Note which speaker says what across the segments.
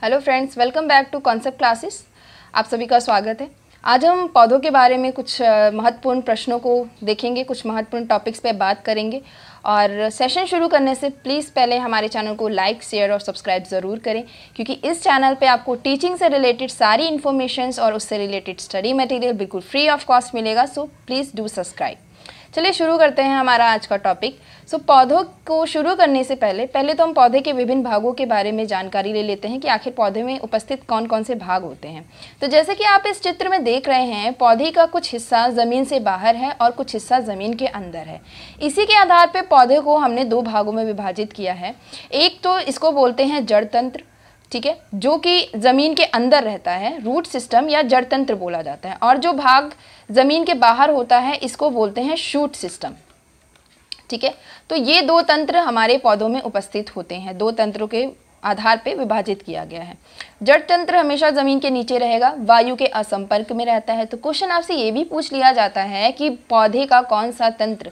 Speaker 1: Hello friends, welcome back to concept classes. आप सभी का स्वागत है। आज हम पौधों के बारे में कुछ महत्वपूर्ण प्रश्नों को देखेंगे, कुछ महत्वपूर्ण टॉपिक्स पे बात करेंगे। और सेशन शुरू करने से प्लीज़ पहले हमारे चैनल को लाइक, शेयर और सब्सक्राइब ज़रूर करें, क्योंकि इस चैनल पे आपको टीचिंग से रिलेटेड सारी इन्फॉर्मेशंस और उससे रिलेटेड स्टडी मटेरियल बिल्कुल फ्री ऑफ कॉस्ट मिलेगा। So please do subscribe. चलिए शुरू करते हैं हमारा आज का टॉपिक। पौधों को शुरू करने से पहले तो हम पौधे के विभिन्न भागों के बारे में जानकारी ले लेते हैं कि आखिर पौधे में उपस्थित कौन कौन से भाग होते हैं। तो जैसे कि आप इस चित्र में देख रहे हैं, पौधे का कुछ हिस्सा ज़मीन से बाहर है और कुछ हिस्सा ज़मीन के अंदर है। इसी के आधार पर पौधे को हमने दो भागों में विभाजित किया है। एक तो इसको बोलते हैं जड़ तंत्र, ठीक है, जो कि ज़मीन के अंदर रहता है, रूट सिस्टम या जड़ तंत्र बोला जाता है। और जो भाग ज़मीन के बाहर होता है इसको बोलते हैं शूट सिस्टम, ठीक है। तो ये दो तंत्र हमारे पौधों में उपस्थित होते हैं, दो तंत्रों के आधार पे विभाजित किया गया है। जड़ तंत्र हमेशा ज़मीन के नीचे रहेगा, वायु के असंपर्क में रहता है। तो क्वेश्चन आपसे ये भी पूछ लिया जाता है कि पौधे का कौन सा तंत्र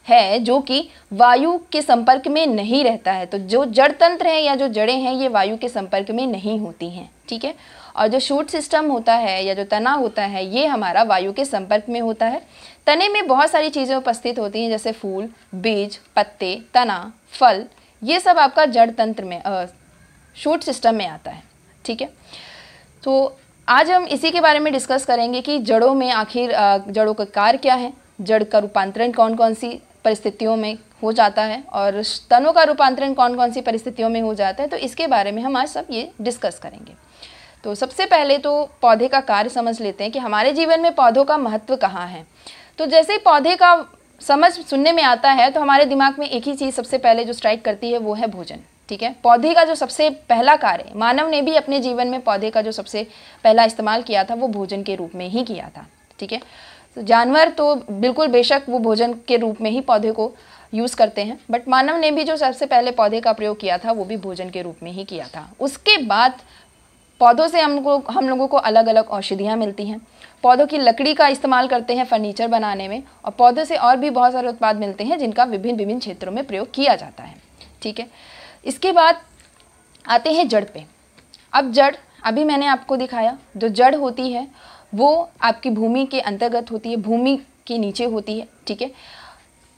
Speaker 1: है जो कि वायु के संपर्क में नहीं रहता है। तो जो जड़ तंत्र है या जो जड़ें हैं ये वायु के संपर्क में नहीं होती हैं, ठीक है। और जो शूट सिस्टम होता है या जो तना होता है ये हमारा वायु के संपर्क में होता है। तने में बहुत सारी चीज़ें उपस्थित होती हैं, जैसे फूल, बीज, पत्ते, तना, फल, ये सब आपका जड़ तंत्र में शूट सिस्टम में आता है, ठीक है। तो आज हम इसी के बारे में डिस्कस करेंगे कि जड़ों में आखिर जड़ों का कार्य क्या है, जड़ का रूपांतरण कौन कौन सी परिस्थितियों में हो जाता है और तनों का रूपांतरण कौन कौन सी परिस्थितियों में हो जाता है। तो इसके बारे में हम आज सब ये डिस्कस करेंगे। तो सबसे पहले तो पौधे का कार्य समझ लेते हैं कि हमारे जीवन में पौधों का महत्व कहाँ है। तो जैसे ही पौधे का समझ सुनने में आता है तो हमारे दिमाग में एक ही चीज़ सबसे पहले जो स्ट्राइक करती है वो है भोजन, ठीक है। पौधे का जो सबसे पहला कार्य, मानव ने भी अपने जीवन में पौधे का जो सबसे पहला इस्तेमाल किया था वो भोजन के रूप में ही किया था, ठीक है। तो जानवर तो बिल्कुल बेशक वो भोजन के रूप में ही पौधे को यूज़ करते हैं, बट मानव ने भी जो सबसे पहले पौधे का प्रयोग किया था वो भी भोजन के रूप में ही किया था। उसके बाद पौधों से हम लोगों को अलग अलग औषधियाँ मिलती हैं। पौधों की लकड़ी का इस्तेमाल करते हैं फर्नीचर बनाने में, और पौधों से और भी बहुत सारे उत्पाद मिलते हैं जिनका विभिन्न विभिन्न क्षेत्रों में प्रयोग किया जाता है, ठीक है। इसके बाद आते हैं जड़ पे। अब जड़, अभी मैंने आपको दिखाया, जो जड़ होती है वो आपकी भूमि के अंतर्गत होती है, भूमि के नीचे होती है, ठीक है।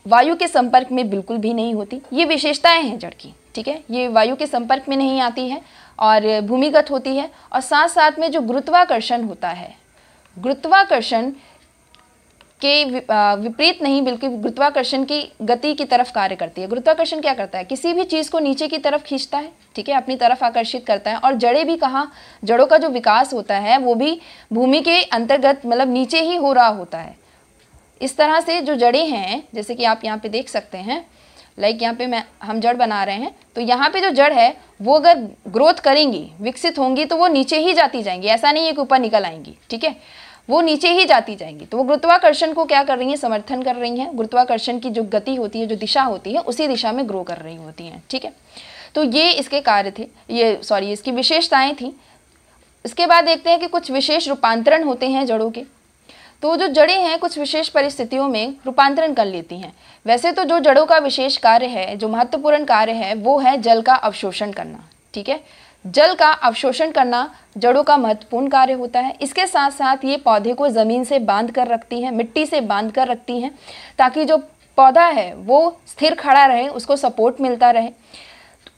Speaker 1: वायु के संपर्क में बिल्कुल भी नहीं होती। ये विशेषताएं हैं जड़ की, ठीक है। ये वायु के संपर्क में नहीं आती है और भूमिगत होती है। और साथ साथ में जो गुरुत्वाकर्षण होता है, गुरुत्वाकर्षण के विपरीत नहीं, बल्कि गुरुत्वाकर्षण की गति की तरफ कार्य करती है। गुरुत्वाकर्षण क्या करता है, किसी भी चीज़ को नीचे की तरफ खींचता है, ठीक है, अपनी तरफ आकर्षित करता है। और जड़ें भी कहाँ, जड़ों का जो विकास होता है वो भी भूमि के अंतर्गत, मतलब नीचे ही हो रहा होता है। इस तरह से जो जड़ें हैं, जैसे कि आप यहाँ पे देख सकते हैं, लाइक यहाँ पे हम जड़ बना रहे हैं, तो यहाँ पे जो जड़ है वो अगर ग्रोथ करेंगी, विकसित होंगी, तो वो नीचे ही जाती जाएंगी। ऐसा नहीं है कि ऊपर निकल आएंगी, ठीक है, वो नीचे ही जाती जाएंगी। तो वो गुरुत्वाकर्षण को क्या कर रही हैं, समर्थन कर रही हैं। गुरुत्वाकर्षण की जो गति होती है, जो दिशा होती है, उसी दिशा में ग्रो कर रही होती हैं, ठीक है। तो ये इसके कार्य थे, इसकी विशेषताएँ थी। इसके बाद देखते हैं कि कुछ विशेष रूपांतरण होते हैं जड़ों के। तो जो जड़ें हैं कुछ विशेष परिस्थितियों में रूपांतरण कर लेती हैं। वैसे तो जो जड़ों का विशेष कार्य है, जो महत्वपूर्ण कार्य है, वो है जल का अवशोषण करना, ठीक है। जल का अवशोषण करना जड़ों का महत्वपूर्ण कार्य होता है। इसके साथ साथ ये पौधे को ज़मीन से बांध कर रखती हैं, मिट्टी से बांध कर रखती हैं, ताकि जो पौधा है वो स्थिर खड़ा रहे, उसको सपोर्ट मिलता रहे।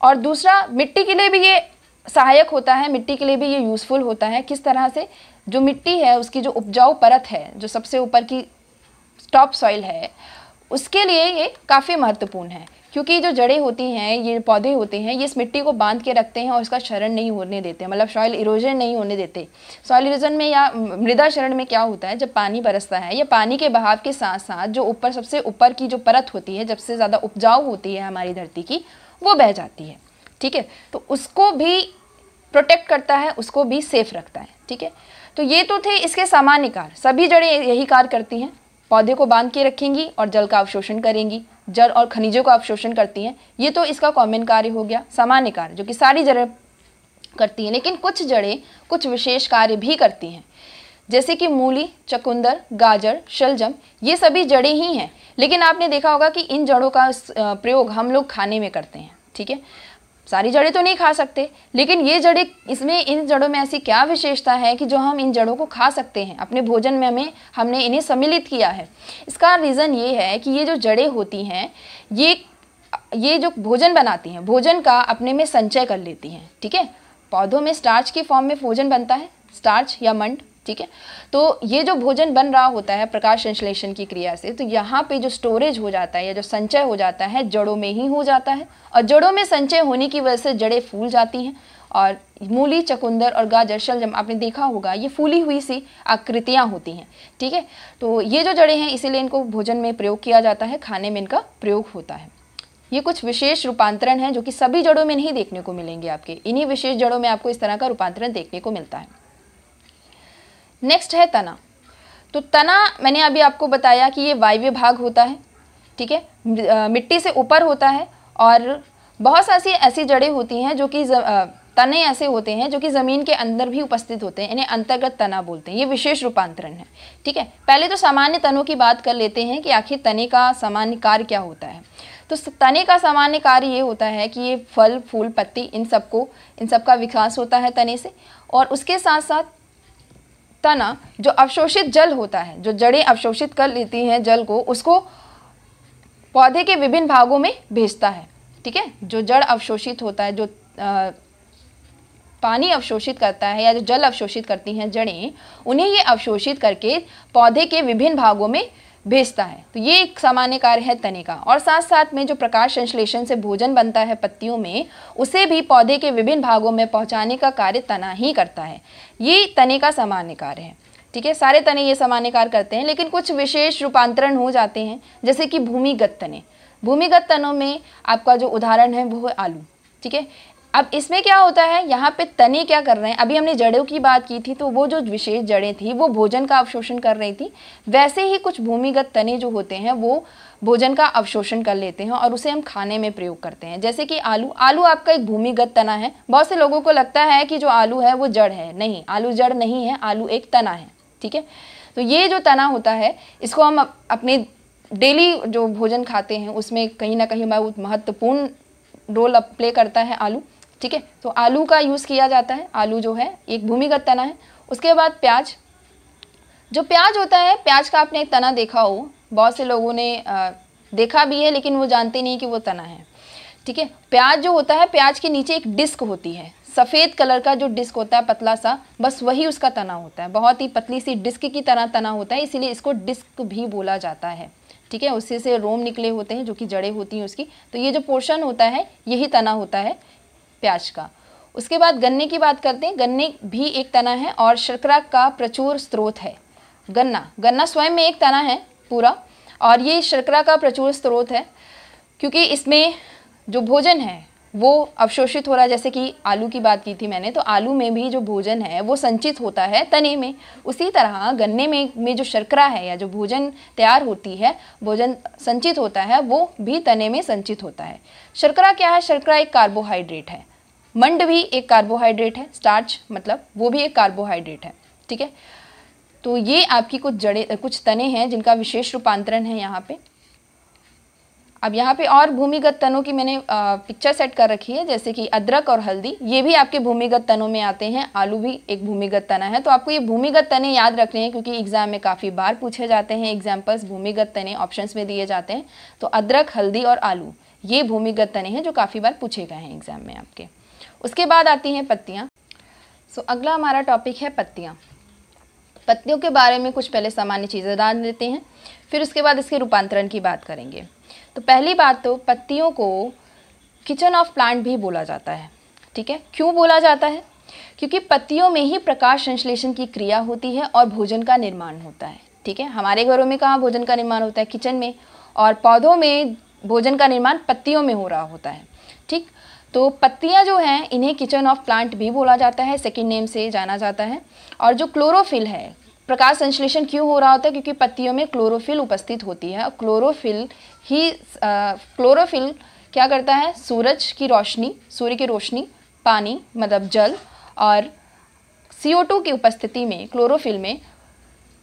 Speaker 1: और दूसरा, मिट्टी के लिए भी ये सहायक होता है, मिट्टी के लिए भी ये यूज़फुल होता है। किस तरह से, जो मिट्टी है उसकी जो उपजाऊ परत है, जो सबसे ऊपर की टॉप सॉइल है, उसके लिए ये काफ़ी महत्वपूर्ण है। क्योंकि जो जड़ें होती हैं, ये पौधे होते हैं, ये इस मिट्टी को बांध के रखते हैं और इसका क्षरण नहीं होने देते, मतलब सॉइल इरोजन नहीं होने देते। सॉइल इरोजन में या मृदा क्षरण में क्या होता है, जब पानी बरसता है या पानी के बहाव के साथ साथ जो ऊपर, सबसे ऊपर की जो परत होती है, जब से ज़्यादा उपजाऊ होती है हमारी धरती की, वो बह जाती है, ठीक है। तो उसको भी प्रोटेक्ट करता है, उसको भी सेफ रखता है, ठीक है। तो ये तो थे इसके सामान्य कार्य। सभी जड़ें यही कार्य करती हैं, पौधे को बांध के रखेंगी और जल का अवशोषण करेंगी, जल और खनिजों का अवशोषण करती हैं। ये तो इसका कॉमन कार्य हो गया, सामान्य कार्य, जो कि सारी जड़ें करती हैं। लेकिन कुछ जड़ें कुछ विशेष कार्य भी करती हैं, जैसे कि मूली, चकुंदर, गाजर, शलजम, ये सभी जड़ें ही हैं। लेकिन आपने देखा होगा कि इन जड़ों का प्रयोग हम लोग खाने में करते हैं, ठीक है। सारी जड़ें तो नहीं खा सकते, लेकिन ये जड़ें, इसमें इन जड़ों में ऐसी क्या विशेषता है कि जो हम इन जड़ों को खा सकते हैं, अपने भोजन में हमने इन्हें सम्मिलित किया है। इसका रीज़न ये है कि ये जो जड़ें होती हैं ये जो भोजन बनाती हैं, भोजन का अपने में संचय कर लेती हैं। ठीक है, पौधों में स्टार्च की फॉर्म में भोजन बनता है, स्टार्च या मंड। ठीक है, तो ये जो भोजन बन रहा होता है प्रकाश संश्लेषण की क्रिया से, तो यहाँ पे जो स्टोरेज हो जाता है या जो संचय हो जाता है जड़ों में ही हो जाता है, और जड़ों में संचय होने की वजह से जड़ें फूल जाती हैं। और मूली, चकुंदर और गाजर, शलजम आपने देखा होगा, ये फूली हुई सी आकृतियाँ होती हैं। ठीक है, तो ये जो जड़ें हैं इसीलिए इनको भोजन में प्रयोग किया जाता है, खाने में इनका प्रयोग होता है। ये कुछ विशेष रूपांतरण हैं जो कि सभी जड़ों में नहीं देखने को मिलेंगे आपके, इन्हीं विशेष जड़ों में आपको इस तरह का रूपांतरण देखने को मिलता है। नेक्स्ट है तना। तो तना मैंने अभी आपको बताया कि ये वायव्य भाग होता है। ठीक है, मिट्टी से ऊपर होता है, और बहुत सारी ऐसी जड़ें होती हैं जो कि तने ऐसे होते हैं जो कि ज़मीन के अंदर भी उपस्थित होते हैं, इन्हें अंतर्गत तना बोलते हैं। ये विशेष रूपांतरण है। ठीक है, पहले तो सामान्य तनों की बात कर लेते हैं कि आखिर तने का सामान्य कार्य क्या होता है। तो तने का सामान्य कार्य ये होता है कि ये फल, फूल, पत्ती, इन सब का विकास होता है तने से, और उसके साथ साथ तना जो अवशोषित जल होता है, जो जड़ें अवशोषित कर लेती हैं जल को, उसको पौधे के विभिन्न भागों में भेजता है। ठीक है, जो जड़ अवशोषित होता है, जो पानी अवशोषित करता है या जो जल अवशोषित करती हैं जड़ें, उन्हें ये अवशोषित करके पौधे के विभिन्न भागों में भेजता है। तो ये एक सामान्य कार्य है तने का। और साथ साथ में जो प्रकाश संश्लेषण से भोजन बनता है पत्तियों में, उसे भी पौधे के विभिन्न भागों में पहुंचाने का कार्य तना ही करता है। ये तने का सामान्य कार्य है। ठीक है, सारे तने ये सामान्य कार्य करते हैं, लेकिन कुछ विशेष रूपांतरण हो जाते हैं, जैसे कि भूमिगत तने। भूमिगत तनों में आपका जो उदाहरण है वो है आलू। ठीक है, अब इसमें क्या होता है, यहाँ पे तने क्या कर रहे हैं, अभी हमने जड़ों की बात की थी, तो वो जो विशेष जड़ें थी वो भोजन का अवशोषण कर रही थी। वैसे ही कुछ भूमिगत तने जो होते हैं वो भोजन का अवशोषण कर लेते हैं और उसे हम खाने में प्रयोग करते हैं। जैसे कि आलू आपका एक भूमिगत तना है। बहुत से लोगों को लगता है कि जो आलू है वो जड़ है, नहीं, आलू जड़ नहीं है, आलू एक तना है। ठीक है, तो ये जो तना होता है इसको हम अपने डेली जो भोजन खाते हैं उसमें कहीं ना कहीं महत्वपूर्ण रोल प्ले करता है आलू। ठीक है, तो आलू का यूज़ किया जाता है। आलू जो है एक भूमिगत तना है। उसके बाद प्याज, जो प्याज होता है, प्याज का आपने एक तना देखा हो, बहुत से लोगों ने देखा भी है लेकिन वो जानते नहीं कि वो तना है। ठीक है, प्याज जो होता है, प्याज के नीचे एक डिस्क होती है, सफ़ेद कलर का जो डिस्क होता है पतला सा, बस वही उसका तना होता है। बहुत ही पतली सी डिस्क की तरह तना होता है, इसीलिए इसको डिस्क भी बोला जाता है। ठीक है, उसी से रोम निकले होते हैं जो कि जड़ें होती हैं उसकी। तो ये जो पोर्शन होता है यही तना होता है प्याज का। उसके बाद गन्ने की बात करते हैं। गन्ने भी एक तना है और शर्करा का प्रचुर स्रोत है। गन्ना स्वयं में एक तना है पूरा, और ये शर्करा का प्रचुर स्रोत है, क्योंकि इसमें जो भोजन है वो अवशोषित हो रहा है। जैसे कि आलू की बात की थी मैंने, तो आलू में भी जो भोजन है वो संचित होता है तने में। उसी तरह गन्ने में जो शर्करा है या जो भोजन तैयार होती है, भोजन संचित होता है, वो भी तने में संचित होता है। शर्करा क्या है? शर्करा एक कार्बोहाइड्रेट है। मंड भी एक कार्बोहाइड्रेट है, स्टार्च मतलब वो भी एक कार्बोहाइड्रेट है। ठीक है, तो ये आपकी कुछ तने हैं जिनका विशेष रूपांतरण है यहाँ पे। अब यहाँ पे और भूमिगत तनों की मैंने पिक्चर सेट कर रखी है, जैसे कि अदरक और हल्दी, ये भी आपके भूमिगत तनों में आते हैं। आलू भी एक भूमिगत तना है। तो आपको ये भूमिगत तने याद रखने हैं, क्योंकि एग्जाम में काफ़ी बार पूछे जाते हैं। एग्जाम्पल्स भूमिगत तने ऑप्शंस में दिए जाते हैं। तो अदरक, हल्दी और आलू ये भूमिगत तने हैं जो काफ़ी बार पूछे गए हैं एग्जाम में आपके। उसके बाद आती हैं पत्तियाँ। सो अगला हमारा टॉपिक है पत्तियाँ। पत्तियों के बारे में कुछ पहले सामान्य चीज़ें जान लेते हैं, फिर उसके बाद इसके रूपांतरण की बात करेंगे। तो पहली बात, तो पत्तियों को किचन ऑफ प्लांट भी बोला जाता है। ठीक है, क्यों बोला जाता है? क्योंकि पत्तियों में ही प्रकाश संश्लेषण की क्रिया होती है और भोजन का निर्माण होता है। ठीक है, हमारे घरों में कहाँ भोजन का निर्माण होता है? किचन में। और पौधों में भोजन का निर्माण पत्तियों में हो रहा होता है। ठीक, तो पत्तियां जो हैं इन्हें किचन ऑफ प्लांट भी बोला जाता है, सेकंड नेम से जाना जाता है। और जो क्लोरोफिल है, प्रकाश संश्लेषण क्यों हो रहा होता है? क्योंकि पत्तियों में क्लोरोफिल उपस्थित होती है। क्लोरोफिल क्या करता है? सूर्य की रोशनी, पानी मतलब जल और CO2 की उपस्थिति में क्लोरोफिल में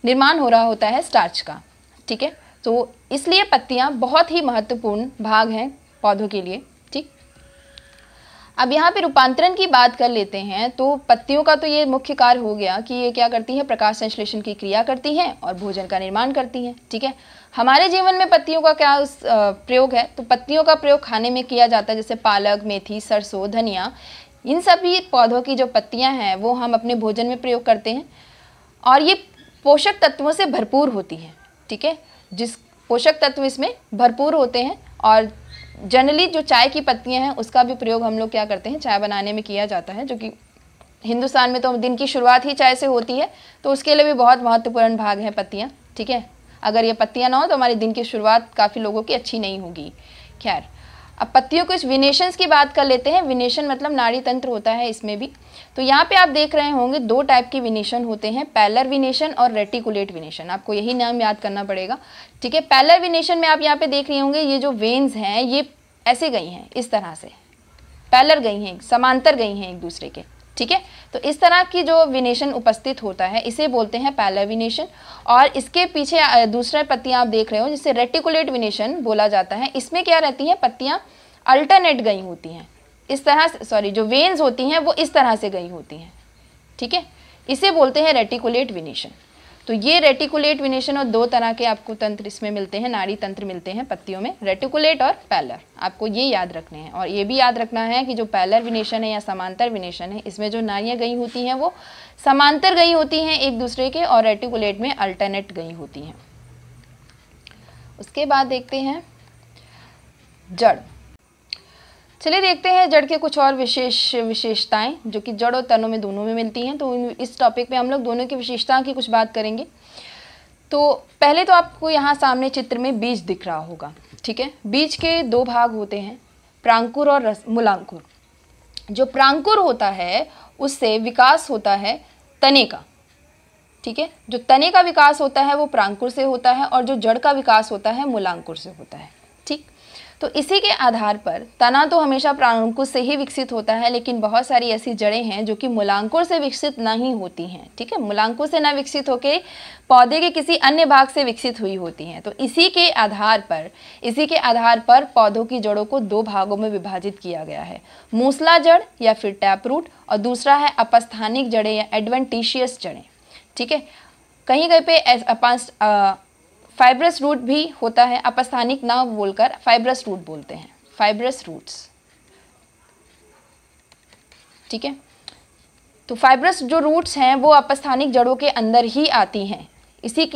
Speaker 1: निर्माण हो रहा होता है स्टार्च का। ठीक है, तो इसलिए पत्तियां बहुत ही महत्वपूर्ण भाग हैं पौधों के लिए। ठीक, अब यहाँ पे रूपांतरण की बात कर लेते हैं। तो पत्तियों का तो ये मुख्य कार्य हो गया कि ये क्या करती हैं, प्रकाश संश्लेषण की क्रिया करती हैं और भोजन का निर्माण करती हैं। ठीक है, हमारे जीवन में पत्तियों का क्या प्रयोग है, तो पत्तियों का प्रयोग खाने में किया जाता है, जैसे पालक, मेथी, सरसों, धनिया, इन सभी पौधों की जो पत्तियां हैं वो हम अपने भोजन में प्रयोग करते हैं और ये पोषक तत्वों से भरपूर होती हैं। ठीक है, जिस पोषक तत्व इसमें भरपूर होते हैं। और जनरली जो चाय की पत्तियां हैं उसका भी प्रयोग हम लोग क्या करते हैं, चाय बनाने में किया जाता है, जो कि हिंदुस्तान में तो दिन की शुरुआत ही चाय से होती है, तो उसके लिए भी बहुत महत्वपूर्ण भाग है पत्तियां। ठीक है, अगर ये पत्तियां ना हो तो हमारे दिन की शुरुआत काफ़ी लोगों की अच्छी नहीं होगी। खैर, अब पत्तियों के विनेशंस की बात कर लेते हैं। विनेशन मतलब नाड़ी तंत्र होता है इसमें भी। तो यहाँ पे आप देख रहे होंगे दो टाइप के विनेशन होते हैं, पैलर विनेशन और रेटिकुलेट विनेशन। आपको यही नाम याद करना पड़ेगा। ठीक है, पैलर विनेशन में आप यहाँ पे देख रहे होंगे ये जो वेन्स हैं ये ऐसे गई हैं, इस तरह से पैलर गई हैं, समांतर गई हैं एक दूसरे के। ठीक है, तो इस तरह की जो विनेशन उपस्थित होता है इसे बोलते हैं पैलर विनेशन। और इसके पीछे दूसरा पत्तियां आप देख रहे हो जिसे रेटिकुलेट विनेशन बोला जाता है। इसमें क्या रहती हैं, पत्तियां अल्टरनेट गई होती हैं, इस तरह से, सॉरी, जो वेन्स होती हैं वो इस तरह से गई होती हैं। ठीक है, इसे बोलते हैं रेटिकुलेट विनेशन। तो ये रेटिकुलेट विनेशन और दो तरह के आपको तंत्र इसमें मिलते हैं, नाड़ी तंत्र मिलते हैं पत्तियों में, रेटिकुलेट और पैलर। आपको ये याद रखने हैं। और ये भी याद रखना है कि जो पैलर विनेशन है या समांतर विनेशन है, इसमें जो नाड़ियाँ गई होती हैं वो समांतर गई होती हैं एक दूसरे के, और रेटिकुलेट में अल्टरनेट गई होती हैं। उसके बाद देखते हैं जड़। चलिए देखते हैं जड़ के कुछ और विशेषताएं जो कि जड़ और तनों में दोनों में मिलती हैं। तो इस टॉपिक पे हम लोग दोनों की विशेषताओं की कुछ बात करेंगे। तो पहले तो आपको यहाँ सामने चित्र में बीज दिख रहा होगा। ठीक है, बीज के दो भाग होते हैं, प्रांकुर और मूलांकुर। जो प्रांकुर होता है उससे विकास होता है तने का। ठीक है, जो तने का विकास होता है वो प्रांकुर से होता है और जो जड़ का विकास होता है मूलांकुर से होता है। ठीक, तो इसी के आधार पर तना तो हमेशा प्रांकुर से ही विकसित होता है, लेकिन बहुत सारी ऐसी जड़ें हैं जो कि मूलांकुर से विकसित नहीं होती हैं। ठीक है, मूलांकुर से ना विकसित होकर पौधे के किसी अन्य भाग से विकसित हुई होती हैं। तो इसी के आधार पर पौधों की जड़ों को दो भागों में विभाजित किया गया है, मूसला जड़ या फिर टैप रूट, और दूसरा है अपस्थानिक जड़ें या एडवेंटिशियस जड़ें। ठीक है, कहीं कहीं पे फाइब्रस रूट भी होता है, अपस्थानिक ना बोलकर फाइब्रस रूट बोलते हैं, फाइब्रस रूट्स। ठीक है, तो फाइब्रस जो रूट्स हैं वो अपस्थानिक जड़ों के अंदर ही आती हैं। इसी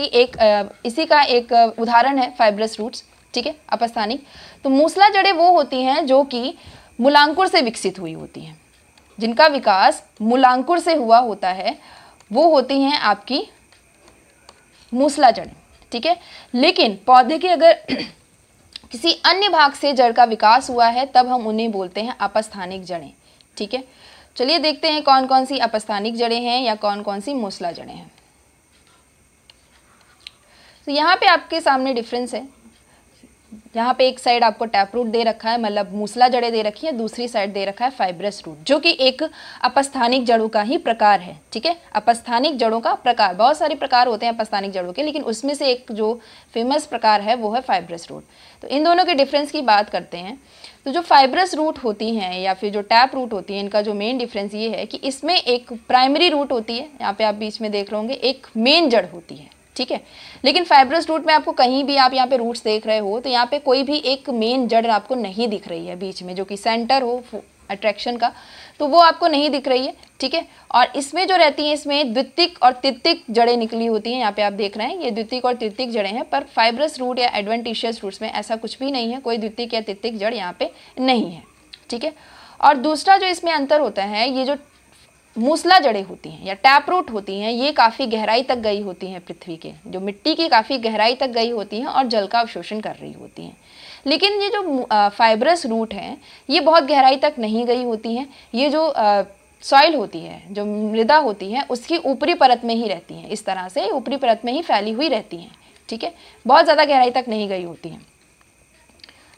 Speaker 1: का एक उदाहरण है फाइब्रस रूट्स। ठीक है, अपस्थानिक। तो मूसला जड़ें वो होती हैं जो कि मूलांकुर से विकसित हुई होती हैं, जिनका विकास मूलांकुर से हुआ होता है, वो होती हैं आपकी मूसला जड़ें। ठीक है, लेकिन पौधे के अगर किसी अन्य भाग से जड़ का विकास हुआ है तब हम उन्हें बोलते हैं अपस्थानिक जड़ें। ठीक है, चलिए देखते हैं कौन कौन सी अपस्थानिक जड़ें हैं या कौन कौन सी मूसला जड़ें हैं। तो यहाँ पे आपके सामने डिफरेंस है। यहाँ पे एक साइड आपको टैप रूट दे रखा है, मतलब मूसला जड़ें दे रखी है, दूसरी साइड दे रखा है फाइब्रस रूट, जो कि एक अपस्थानिक जड़ों का ही प्रकार है। ठीक है, अपस्थानिक जड़ों का प्रकार, बहुत सारे प्रकार होते हैं अपस्थानिक जड़ों के, लेकिन उसमें से एक जो फेमस प्रकार है वो है फाइब्रस रूट। तो इन दोनों के डिफरेंस की बात करते हैं। तो जो फाइब्रस रूट होती हैं या फिर जो टैप रूट होती है, इनका जो मेन डिफरेंस ये है कि इसमें एक प्राइमरी रूट होती है, यहाँ पे आप बीच में देख रहे होंगे, एक मेन जड़ होती है। ठीक है, लेकिन फाइब्रस रूट में आपको कहीं भी, आप यहाँ पे रूट्स देख रहे हो तो यहाँ पे कोई भी एक मेन जड़ आपको नहीं दिख रही है बीच में, जो कि सेंटर हो अट्रैक्शन का, तो वो आपको नहीं दिख रही है। ठीक है, और इसमें जो रहती हैं, इसमें द्वितीयक और तृतीयक जड़ें निकली होती हैं। यहाँ पे आप देख रहे हैं ये द्वितीयक और तृतीयक जड़ें हैं, पर फाइब्रस रूट या एडवेंटिशियस रूट्स में ऐसा कुछ भी नहीं है, कोई द्वितीयक या तृतीयक जड़ यहाँ पे नहीं है। ठीक है, और दूसरा जो इसमें अंतर होता है, ये जो मूसला जड़ें होती हैं या टैप रूट होती हैं, ये काफ़ी गहराई तक गई होती हैं, पृथ्वी के जो मिट्टी की काफ़ी गहराई तक गई होती हैं और जल का अवशोषण कर रही होती हैं। लेकिन ये जो फाइब्रस रूट हैं ये बहुत गहराई तक नहीं गई होती हैं। ये जो सॉइल होती है, जो मृदा होती है, उसकी ऊपरी परत में ही रहती हैं, इस तरह से ऊपरी परत में ही फैली हुई रहती हैं। ठीक है, बहुत ज़्यादा गहराई तक नहीं गई होती हैं।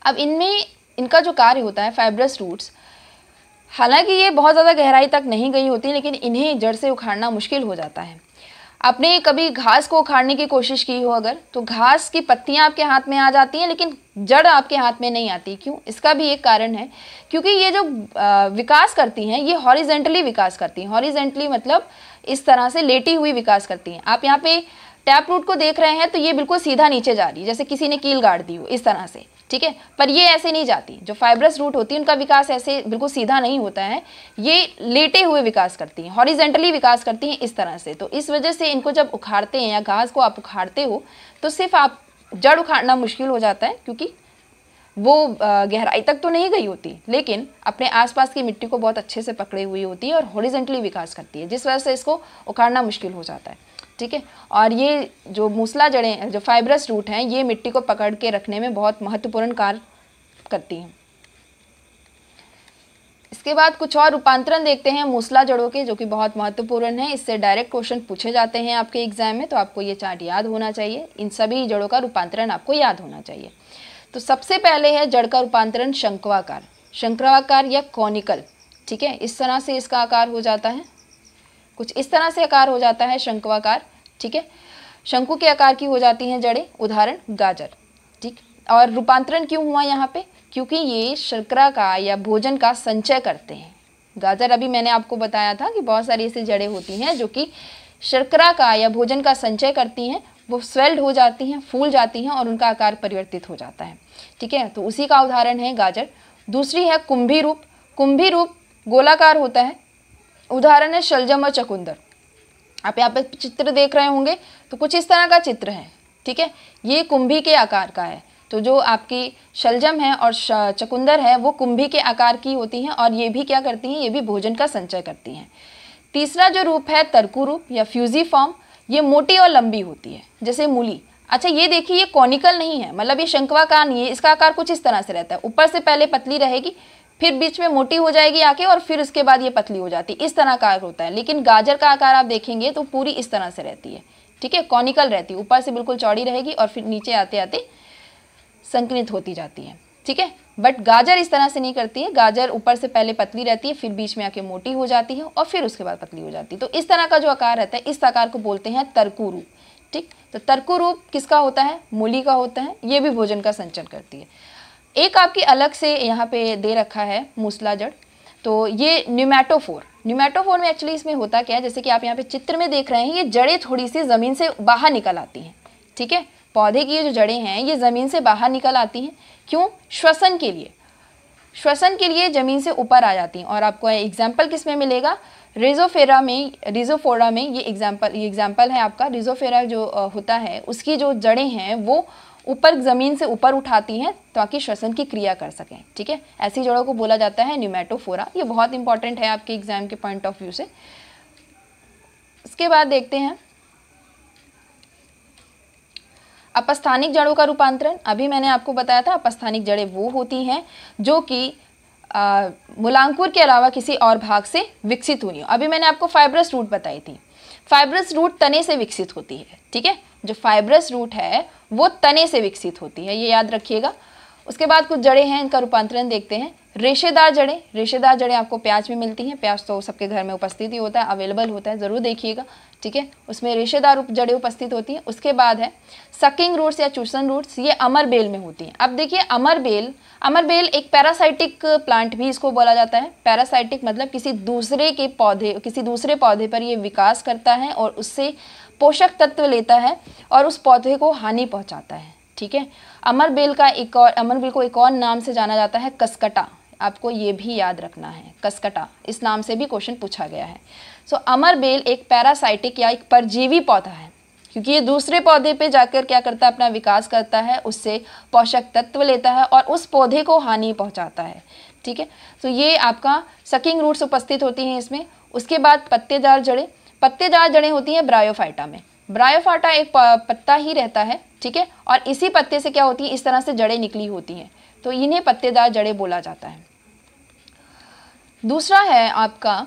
Speaker 1: अब इनमें इनका जो कार्य होता है फाइब्रस रूट्स, हालांकि ये बहुत ज़्यादा गहराई तक नहीं गई होती, लेकिन इन्हें जड़ से उखाड़ना मुश्किल हो जाता है। आपने कभी घास को उखाड़ने की कोशिश की हो अगर, तो घास की पत्तियां आपके हाथ में आ जाती हैं, लेकिन जड़ आपके हाथ में नहीं आती। क्यों? इसका भी एक कारण है, क्योंकि ये जो विकास करती हैं ये हॉरिजेंटली विकास करती हैं। हॉरिजेंटली मतलब इस तरह से लेटी हुई विकास करती हैं। आप यहाँ पे टैप रूट को देख रहे हैं तो ये बिल्कुल सीधा नीचे जा रही है, जैसे किसी ने कील गाड़ दी हो इस तरह से, ठीक है। पर ये ऐसे नहीं जाती। जो फाइब्रस रूट होती है उनका विकास ऐसे बिल्कुल सीधा नहीं होता है, ये लेटे हुए विकास करती हैं, हॉरिजेंटली विकास करती हैं इस तरह से। तो इस वजह से इनको जब उखाड़ते हैं या घास को आप उखाड़ते हो तो सिर्फ आप जड़ उखाड़ना मुश्किल हो जाता है, क्योंकि वो गहराई तक तो नहीं गई होती, लेकिन अपने आसपास की मिट्टी को बहुत अच्छे से पकड़े हुई होती है और हॉरिजेंटली विकास करती है, जिस वजह से इसको उखाड़ना मुश्किल हो जाता है, ठीक है। और ये जो मूसला जड़ें, जो फाइब्रस रूट हैं, ये मिट्टी को पकड़ के रखने में बहुत महत्वपूर्ण कार्य करती हैं। इसके बाद कुछ और रूपांतरण देखते हैं मूसला जड़ों के, जो कि बहुत महत्वपूर्ण है। इससे डायरेक्ट क्वेश्चन पूछे जाते हैं आपके एग्जाम में, तो आपको ये चार्ट याद होना चाहिए। इन सभी जड़ों का रूपांतरण आपको याद होना चाहिए। तो सबसे पहले है जड़ का रूपांतरण शंक्वाकार, शंक्वाकार या कॉनिकल, ठीक है। इस तरह से इसका आकार हो जाता है, कुछ इस तरह से आकार हो जाता है शंक्वाकार, ठीक है। शंकु के आकार की हो जाती हैं जड़ें, उदाहरण गाजर, ठीक। और रूपांतरण क्यों हुआ यहाँ पे? क्योंकि ये शर्करा का या भोजन का संचय करते हैं। गाजर अभी मैंने आपको बताया था कि बहुत सारी ऐसी जड़ें होती हैं जो कि शर्करा का या भोजन का संचय करती हैं, वो स्वेल्ड हो जाती हैं, फूल जाती हैं और उनका आकार परिवर्तित हो जाता है, ठीक है। तो उसी का उदाहरण है गाजर। दूसरी है कुंभी रूप, कुंभी रूप गोलाकार होता है, उदाहरण है शलजम और चकुंदर। आप यहाँ पे चित्र देख रहे होंगे तो कुछ इस तरह का चित्र है, ठीक है। ये कुंभी के आकार का है। तो जो आपकी शलजम है और चकुंदर है वो कुंभी के आकार की होती हैं और ये भी क्या करती हैं, ये भी भोजन का संचय करती हैं। तीसरा जो रूप है तरकु रूप या फ्यूजीफॉर्म, ये मोटी और लंबी होती है, जैसे मूली। अच्छा ये देखिए, ये कॉनिकल नहीं है, मतलब ये शंक्वाकार नहीं है। इसका आकार कुछ इस तरह से रहता है, ऊपर से पहले पतली रहेगी, फिर बीच में मोटी हो जाएगी आके, और फिर उसके बाद ये पतली हो जाती है, इस तरह का होता है। लेकिन गाजर का आकार आप देखेंगे तो पूरी इस तरह से रहती है, ठीक है, कॉनिकल रहती है, ऊपर से बिल्कुल चौड़ी रहेगी और फिर नीचे आते आते संकलित होती जाती है, ठीक है। बट गाजर इस तरह से नहीं करती है, गाजर ऊपर से पहले पतली रहती है, फिर बीच में आके मोटी हो जाती है और फिर उसके बाद पतली हो जाती है। तो इस तरह का जो आकार रहता है, इस आकार को बोलते हैं तरकु रूप, ठीक। तो तरकु रूप किसका होता है? मूली का होता है। ये भी भोजन का संचरण करती है। एक आपकी अलग से यहाँ पे दे रखा है मूसला जड़, तो ये न्यूमेटोफोर। न्यूमेटोफोर में एक्चुअली इसमें होता क्या है, जैसे कि आप यहाँ पे चित्र में देख रहे हैं, ये जड़ें थोड़ी सी ज़मीन से बाहर निकल आती हैं, ठीक है। पौधे की ये जो जड़ें हैं ये ज़मीन से बाहर निकल आती हैं। क्यों? श्वसन के लिए, श्वसन के लिए ज़मीन से ऊपर आ जाती हैं। और आपको एग्जाम्पल किस में मिलेगा? रिजोफोरा में, रिजोफोरा में ये एग्जाम्पल है आपका। रिजोफोरा जो होता है उसकी जो जड़ें हैं वो ऊपर ज़मीन से ऊपर उठाती हैं ताकि श्वसन की क्रिया कर सकें, ठीक है। ऐसी जड़ों को बोला जाता है न्यूमेटोफोरा। ये बहुत इंपॉर्टेंट है आपके एग्जाम के पॉइंट ऑफ व्यू से। इसके बाद देखते हैं अपस्थानिक जड़ों का रूपांतरण। अभी मैंने आपको बताया था अपस्थानिक जड़ें वो होती हैं जो कि मूलांकुर के अलावा किसी और भाग से विकसित हुई हो। अभी मैंने आपको फाइब्रस रूट बताई थी। फाइब्रस रूट तने से विकसित होती है, ठीक है। जो फाइब्रस रूट है वो तने से विकसित होती है, ये याद रखिएगा। उसके बाद कुछ जड़ें हैं, इनका रूपांतरण देखते हैं। रेशेदार जड़ें, रेशेदार जड़ें आपको प्याज में मिलती हैं। प्याज तो सबके घर में उपस्थित ही होता है, अवेलेबल होता है, ज़रूर देखिएगा, ठीक है। उसमें रेशेदार जड़ें उपस्थित होती हैं। उसके बाद है सकिंग रूट्स या चूसन रूट्स, ये अमर बेल में होती हैं। अब देखिए अमर बेल एक पैरासाइटिक प्लांट भी इसको बोला जाता है। पैरासाइटिक मतलब किसी दूसरे पौधे पर ये विकास करता है और उससे पोषक तत्व लेता है और उस पौधे को हानि पहुंचाता है, ठीक है। अमर बेल को एक और नाम से जाना जाता है कसकटा। आपको ये भी याद रखना है, कसकटा, इस नाम से भी क्वेश्चन पूछा गया है। सो अमर बेल एक पैरासाइटिक या एक परजीवी पौधा है, क्योंकि ये दूसरे पौधे पे जाकर क्या करता है, अपना विकास करता है, उससे पोषक तत्व लेता है और उस पौधे को हानि पहुंचाता है, ठीक है। तो ये आपका सकिंग रूट्स उपस्थित होती हैं इसमें। उसके बाद पत्तेदार जड़ें होती हैं ब्रायोफाइटा में। ब्रायोफाइटा एक पत्ता ही रहता है, ठीक है, और इसी पत्ते से क्या होती है, इस तरह से जड़ें निकली होती हैं, तो इन्हें पत्तेदार जड़ें बोला जाता है। दूसरा है आपका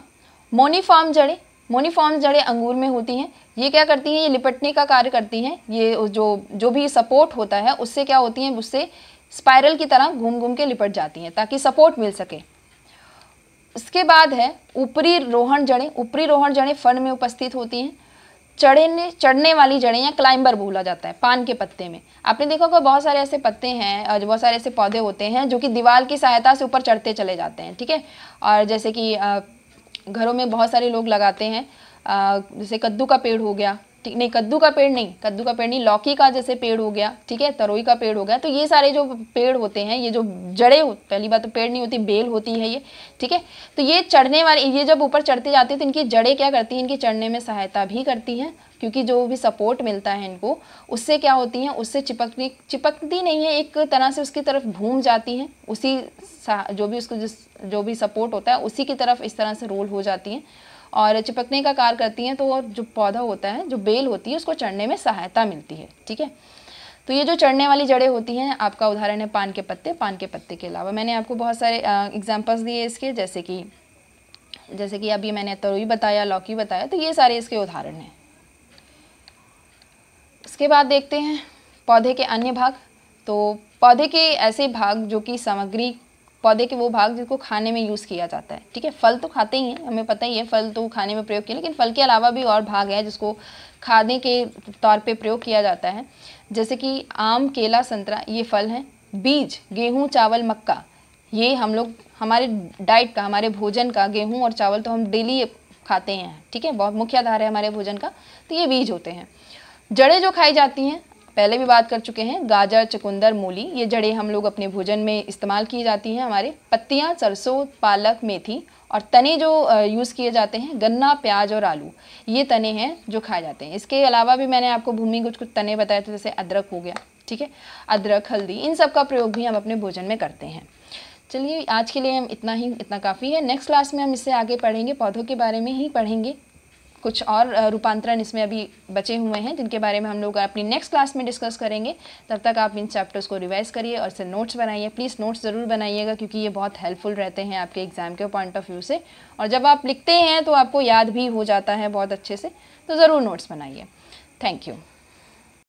Speaker 1: मोनिफॉर्म जड़ें। मोनिफॉर्म जड़ें अंगूर में होती हैं। ये क्या करती हैं, ये लिपटने का कार्य करती हैं। ये जो भी सपोर्ट होता है उससे क्या होती हैं, उससे स्पाइरल की तरह घूम घूम के लिपट जाती हैं ताकि सपोर्ट मिल सके। इसके बाद है ऊपरी रोहण जड़ें। ऊपरी रोहण जड़ें फर्न में उपस्थित होती हैं। चढ़ने वाली जड़ें या क्लाइंबर बोला जाता है पान के पत्ते में। आपने देखा होगा बहुत सारे ऐसे पत्ते हैं, बहुत सारे ऐसे पौधे होते हैं जो कि दीवार की सहायता से ऊपर चढ़ते चले जाते हैं, ठीक है। और जैसे कि घरों में बहुत सारे लोग लगाते हैं, जैसे कद्दू का पेड़ हो गया, ठीक नहीं, कद्दू का पेड़ नहीं, लौकी का जैसे पेड़ हो गया, ठीक है, तरोई का पेड़ हो गया। तो ये सारे जो पेड़ होते हैं, ये जो जड़ें, पहली बात तो पेड़ नहीं होती, बेल होती है ये, ठीक है। तो ये चढ़ने वाली, ये जब ऊपर चढ़ते जाते हैं तो इनकी जड़ें क्या करती हैं, इनकी चढ़ने में सहायता भी करती हैं, क्योंकि जो भी सपोर्ट मिलता है इनको, उससे क्या होती हैं, उससे चिपकती नहीं है, एक तरह से उसकी तरफ घूम जाती हैं, उसी जो भी सपोर्ट होता है उसी की तरफ इस तरह से रोल हो जाती हैं और चिपकने का कार्य करती हैं। तो जो पौधा होता है, जो बेल होती है, उसको चढ़ने में सहायता मिलती है, ठीक है। तो ये जो चढ़ने वाली जड़ें होती हैं, आपका उदाहरण है पान के पत्ते। पान के पत्ते के अलावा मैंने आपको बहुत सारे एग्जांपल्स दिए इसके, जैसे कि अभी मैंने तरोई बताया, लौकी बताया, तो ये सारे इसके उदाहरण हैं। इसके बाद देखते हैं पौधे के अन्य भाग। तो पौधे के ऐसे भाग जो कि सामग्री, पौधे के वो भाग जिसको खाने में यूज़ किया जाता है, ठीक है। फल तो खाते ही हैं, हमें पता ही है, फल तो खाने में प्रयोग किया, लेकिन फल के अलावा भी और भाग है जिसको खाने के तौर पे प्रयोग किया जाता है, जैसे कि आम, केला, संतरा, ये फल हैं। बीज, गेहूँ, चावल, मक्का, ये हम लोग हमारे डाइट का, हमारे भोजन का, गेहूँ और चावल तो हम डेली खाते हैं, ठीक है, बहुत मुख्य आधार है हमारे भोजन का, तो ये बीज होते हैं। जड़ें जो खाई जाती हैं, पहले भी बात कर चुके हैं, गाजर, चुकंदर, मूली, ये जड़ें हम लोग अपने भोजन में इस्तेमाल की जाती हैं हमारे। पत्तियां, सरसों, पालक, मेथी, और तने जो यूज़ किए जाते हैं, गन्ना, प्याज और आलू, ये तने हैं जो खाए जाते हैं। इसके अलावा भी मैंने आपको भूमि कुछ तने बताए थे, जैसे अदरक हो गया, ठीक है, अदरक, हल्दी, इन सब का प्रयोग भी हम अपने भोजन में करते हैं। चलिए आज के लिए हम इतना काफ़ी है। नेक्स्ट क्लास में हम इससे आगे पढ़ेंगे, पौधों के बारे में ही पढ़ेंगे। कुछ और रूपांतरण इसमें अभी बचे हुए हैं जिनके बारे में हम लोग अपनी नेक्स्ट क्लास में डिस्कस करेंगे। तब तक आप इन चैप्टर्स को रिवाइज करिए और इससे नोट्स बनाइए। प्लीज़ नोट्स ज़रूर बनाइएगा, क्योंकि ये बहुत हेल्पफुल रहते हैं आपके एग्जाम के पॉइंट ऑफ व्यू से, और जब आप लिखते हैं तो आपको याद भी हो जाता है बहुत अच्छे से, तो ज़रूर नोट्स बनाइए। Thank you.